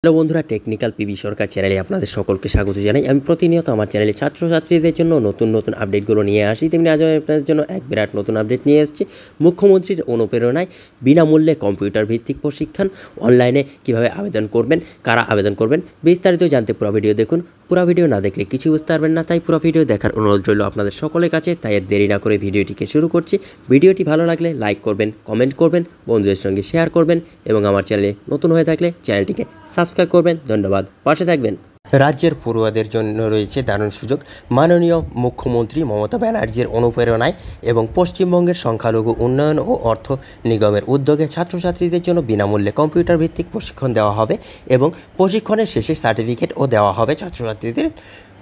Hello বন্ধুরা, technical PB সরকার চ্যানেলে আপনাদের সকলকে স্বাগত জানাই। আমি প্রতিনিয়ত আমার চ্যানেলে ছাত্রছাত্রীদের জন্য নতুন নতুন আপডেটগুলো নিয়ে আসি। তেমনি আজ আমি আপনাদের জন্য এক বিরাট নতুন আপডেট নিয়ে এসেছি। মুখ্যমন্ত্রীর অনুপ্রেরণায় বিনামূল্যে কম্পিউটার ভিত্তিক প্রশিক্ষণ অনলাইনে কিভাবে আবেদন করবেন, কারা আবেদন করবেন, বিস্তারিত জানতে পুরো ভিডিও দেখুন। পুরো ভিডিও না দেখলে কিছু বুঝতে পারবেন না, তাই পুরো ভিডিও দেখার অনুরোধ রইল আপনাদের সকলের কাছে। তাই আর দেরি না করে ভিডিওটিকে শুরু করছি। ভিডিওটি ভালো লাগলে লাইক করবেন, কমেন্ট করবেন, বন্ধুদের সঙ্গে শেয়ার করবেন এবং আমার চ্যানেলে নতুন হয়ে থাকলে চ্যানেলটিকে সাবস্ক্রাইব করবেন। ধন্যবাদ, পাশে থাকবেন। রাজ্যের পড়ুয়াদের জন্য রয়েছে দারুণ সুযোগ। মাননীয় মুখ্যমন্ত্রী মমতা ব্যানার্জির অনুপ্রেরণায় এবং পশ্চিমবঙ্গের সংখ্যালঘু উন্নয়ন ও অর্থ নিগমের উদ্যোগে ছাত্রছাত্রীদের জন্য বিনামূল্যে কম্পিউটার ভিত্তিক প্রশিক্ষণ দেওয়া হবে এবং প্রশিক্ষণের শেষে সার্টিফিকেটও দেওয়া হবে ছাত্রছাত্রীদের।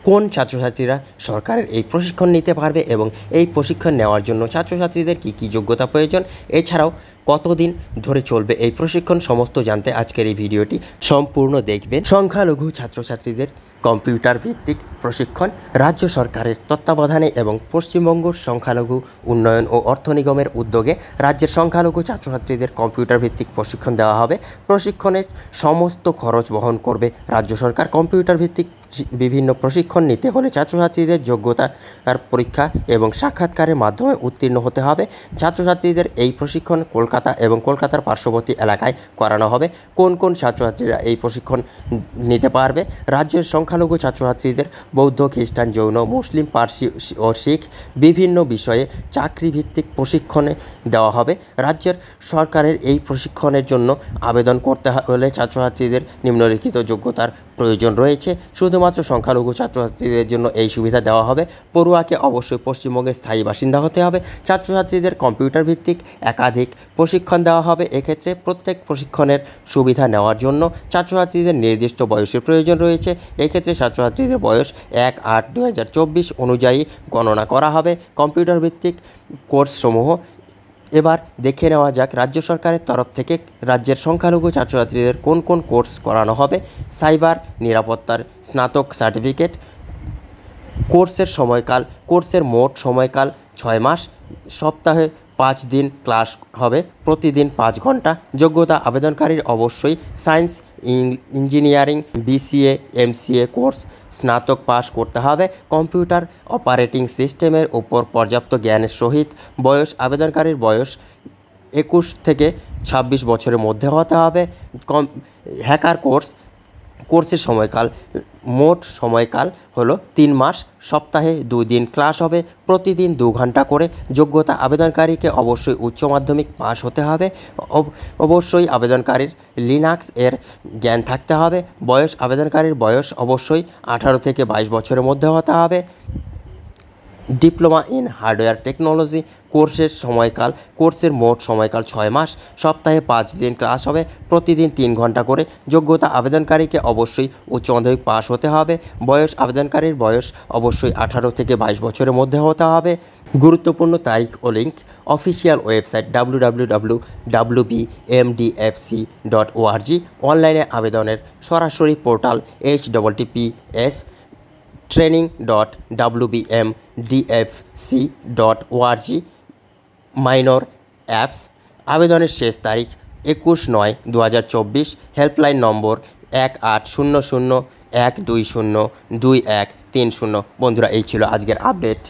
কোন ছাত্রছাত্রীরা সরকারের এই প্রশিক্ষণ নিতে পারবে এবং এই প্রশিক্ষণ নেওয়ার জন্য ছাত্রছাত্রীদের কী যোগ্যতা প্রয়োজন, এছাড়াও কতদিন ধরে চলবে এই প্রশিক্ষণ, সমস্ত জানতে আজকের এই ভিডিওটি সম্পূর্ণ দেখবেন। সংখ্যালঘু ছাত্রছাত্রীদের কম্পিউটার ভিত্তিক প্রশিক্ষণ রাজ্য সরকারের তত্ত্বাবধানে এবং পশ্চিমবঙ্গ সংখ্যালঘু উন্নয়ন ও অর্থ নিগমের উদ্যোগে রাজ্যের সংখ্যালঘু ছাত্রছাত্রীদের কম্পিউটার ভিত্তিক প্রশিক্ষণ দেওয়া হবে। প্রশিক্ষণের সমস্ত খরচ বহন করবে রাজ্য সরকার। কম্পিউটার ভিত্তিক বিভিন্ন প্রশিক্ষণ নিতে হলে ছাত্রছাত্রীদের যোগ্যতার পরীক্ষা এবং সাক্ষাৎকারের মাধ্যমে উত্তীর্ণ হতে হবে। ছাত্রছাত্রীদের এই প্রশিক্ষণ কলকাতা এবং কলকাতার পার্শ্ববর্তী এলাকায় করানো হবে। কোন কোন ছাত্রছাত্রীরা এই প্রশিক্ষণ নিতে পারবে? রাজ্যের সংখ্যালঘু ছাত্রছাত্রীদের বৌদ্ধ, খ্রিস্টান, জৈন, মুসলিম, পার্সি ও শিখ বিভিন্ন বিষয়ে চাকরিভিত্তিক প্রশিক্ষণে দেওয়া হবে। রাজ্যের সরকারের এই প্রশিক্ষণের জন্য আবেদন করতে হলে ছাত্রছাত্রীদের নিম্নলিখিত যোগ্যতার প্রয়োজন রয়েছে। শুধুমাত্র সংখ্যালঘু ছাত্রছাত্রীদের জন্য এই সুবিধা দেওয়া হবে। পড়ুয়াকে অবশ্যই পশ্চিমবঙ্গের স্থায়ী বাসিন্দা হতে হবে। ছাত্রছাত্রীদের কম্পিউটার ভিত্তিক একাধিক প্রশিক্ষণ দেওয়া হবে। এক্ষেত্রে প্রত্যেক প্রশিক্ষণের সুবিধা নেওয়ার জন্য ছাত্রছাত্রীদের নির্দিষ্ট বয়সের প্রয়োজন রয়েছে। এক্ষেত্রে ছাত্রছাত্রীদের বয়স 1/8/2024 অনুযায়ী গণনা করা হবে কম্পিউটার ভিত্তিক কোর্সসমূহ। এবার দেখে নেওয়া যাক রাজ্য সরকারের তরফ থেকে রাজ্যের সংখ্যালঘু ছাত্রছাত্রীদের কোন কোন কোর্স করানো হবে। সাইবার নিরাপত্তার স্নাতক সার্টিফিকেট। কোর্সের সময়কাল, কোর্সের মোট সময়কাল 6 মাস। সপ্তাহে 5 দিন ক্লাস হবে, প্রতিদিন 5 ঘন্টা। যোগ্যতা আবেদনকারীর অবশ্যই science, engineering, BCA, MCA course স্নাতক পাস করতে হবে। কম্পিউটার অপারেটিং সিস্টেমের উপর পর্যাপ্ত জ্ঞানের সহিত। বয়স, আবেদনকারীর বয়স 21 থেকে 26 বছরের মধ্যে হতে হবে। হ্যাকার কোর্সের সময়কাল, মোট সময়কাল হলো 3 মাস। সপ্তাহে 2 দিন ক্লাস হবে, প্রতিদিন 2 ঘন্টা করে। যোগ্যতা আবেদনকারীকে অবশ্যই উচ্চ মাধ্যমিক পাস হতে হবে। অবশ্যই আবেদনকারীর লিনাক্স এর জ্ঞান থাকতে হবে। বয়স, আবেদনকারীর বয়স অবশ্যই 18 থেকে 22 বছরের মধ্যে হতে হবে। ডিপ্লোমা ইন হার্ডওয়্যার টেকনোলজি কোর্সের মোট সময়কাল 6 মাস। সপ্তাহে 5 দিন ক্লাস হবে, প্রতিদিন 3 ঘন্টা করে। যোগ্যতা আবেদনকারীকে অবশ্যই উচ্চ মাধ্যমিক পাস হতে হবে। বয়স, আবেদনকারীর বয়স অবশ্যই 18 থেকে 22 বছরের মধ্যে হতে হবে। গুরুত্বপূর্ণ তারিখ ও লিঙ্ক: অফিসিয়াল ওয়েবসাইট www.wbmdfc.org। অনলাইনে আবেদনের সরাসরি portal https training.wbmdfc.org। Minor apps. আবেদনের শেষ তারিখ 21/9/2024। Helpline number 1800 120 2130। বন্ধুরা, এই ছিল আজকের আপডেট।